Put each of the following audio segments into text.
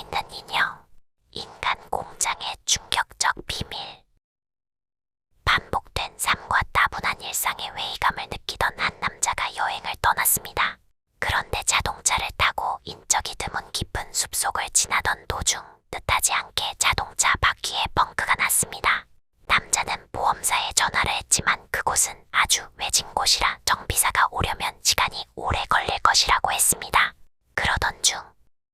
살아있는 인형. 인간 공장의 충격적 비밀. 반복된 삶과 따분한 일상의 회의감을 느끼던 한 남자가 여행을 떠났습니다. 그런데 자동차를 타고 인적이 드문 깊은 숲속을 지나던 도중 뜻하지 않게 자동차 바퀴에 펑크가 났습니다. 남자는 보험사에 전화를 했지만 그곳은 아주 외진 곳이라 정비사가 오려면 시간이 오래 걸릴 것이라고 했습니다. 그러던 중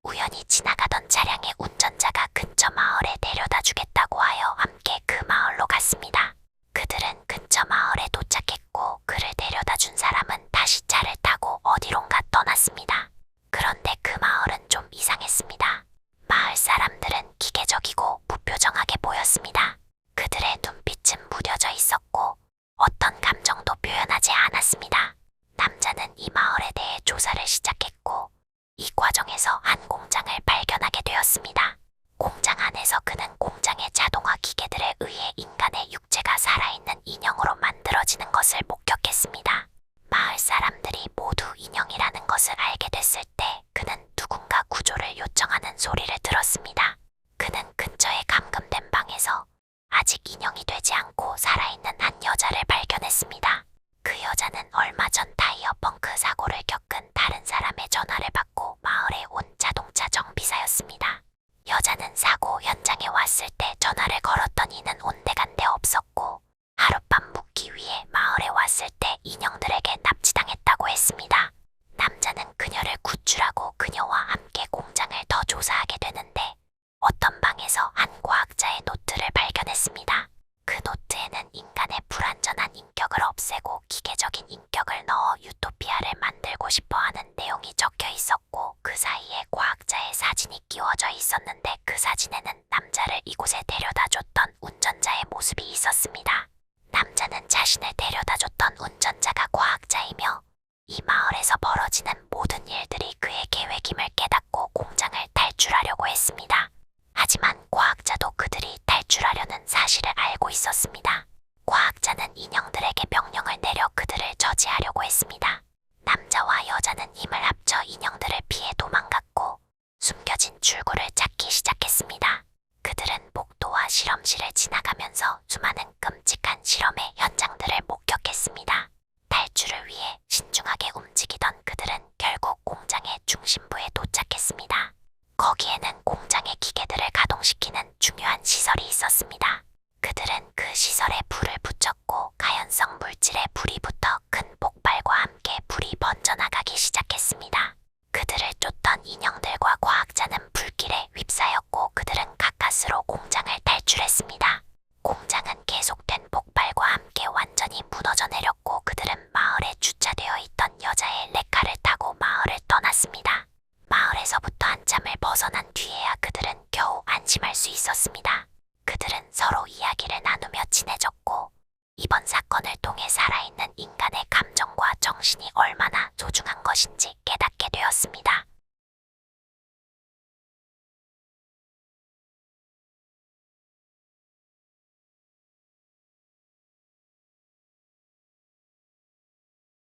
우연히 지나가던 차량의 운전자가 근처 마을에 데려다 주겠다고 하여 함께 그 마을로 갔습니다. 그들은 근처 마을에 도착했고 그를 데려다 준 사람은 다시 차를 타고 어디론가 떠났습니다. 그런데 그 마을은 좀 이상했습니다. 마을 사람들은 기계적이고 무표정하게 보였습니다. 그들의 눈빛은 무뎌져 있었고 어떤 감정도 표현하지 않았습니다. 남자는 이 마을에 대해 조사를 시작했고 이 과정에서 한 공장을 발견하게 되었습니다. 공장 안에서 그는 공장의 자동화 기계들에 의해 인간의 육체가 살아있는 인형으로 만들어지는 것을 목격했습니다. 마을 사람들이 모두 인형이라는 것을 알게 됐을 때 그는 누군가 구조를 요청하는 소리를 들었습니다. 그는 근처의 감금된 방에서 아직 인형이 되지 않고 살아있는 한 여자를 발견했습니다. 그 여자는 얼마 전 타이어 펑크 사고를 겪은 다른 사람의 전화를 받고 마을에 온 자동차 정비사였습니다. 여자는 사고 현장에 왔을 때 전화를 걸었던 이는 온데간데 없었고 하룻밤 묵기 위해 마을에 왔을 때 인형들에게 납치당했다고 했습니다. 남자는 그녀를 구출하고 그녀와 함께 공장을 더 조사하게 되는데 어떤 방에서 한 과학자의 노트를 발견했습니다. 그 노트에는 인간의 불완전한 인격을 없애고 기계적인 인격을 넣어 유토피아를 만들고 싶어하는 내용이 적혀 있었고 그 사이에 과학자의 사진이 끼워져 있었는데 그 사진에는 남자를 이곳에 데려다줬던 운전자의 모습이 있었습니다. 남자는 자신을 데려다줬던 운전자가 과학자이며 이 마을에서 벌어지는 모든 일들이 그의 계획임을 깨닫고 공장을 탈출하려고 했습니다. 하지만 과학자도 그들이 탈출하려는 사실을 알고 있었습니다. 과학자는 인형들에게 명령을 내려 그들을 저지하려고 했습니다. 남자와 여자는 힘을 합쳐 인형들을 피해 도망갔고 숨겨진 출구를 찾기 시작했습니다. 그들은 복도와 실험실을 지나가면서 수많은 끔찍한 실험의 현장들을 목격했습니다. 탈출을 위해 신중하게 움직이던 그들은 결국 공장의 중심부에 도착했습니다. 거기에는 공장의 기계들을 가동시키는 중요한 시설이 있었습니다. 그들은 그 시설에 불을 붙였고 가연성 물질에 불이 붙어 큰 폭발과 함께 불이 번져나가기 시작했습니다. 그들을 쫓던 인형들과 과학자는 불길에 휩싸였고 그들은 가까스로 공장을 탈출했습니다. 공장은 계속된 폭발과 함께 완전히 무너져 내렸고 그들은 마을에 주차되어 있던 여자의 레카를 타고 마을을 떠났습니다. 마을에서부터 한참을 벗어난 뒤에야 그들은 겨우 안심할 수 있었습니다. 그들은 서로 이야기를 나누며 친해졌고 이번 사건을 통해 살아있는 인간의 감정과 정신이 얼마나 소중한 것인지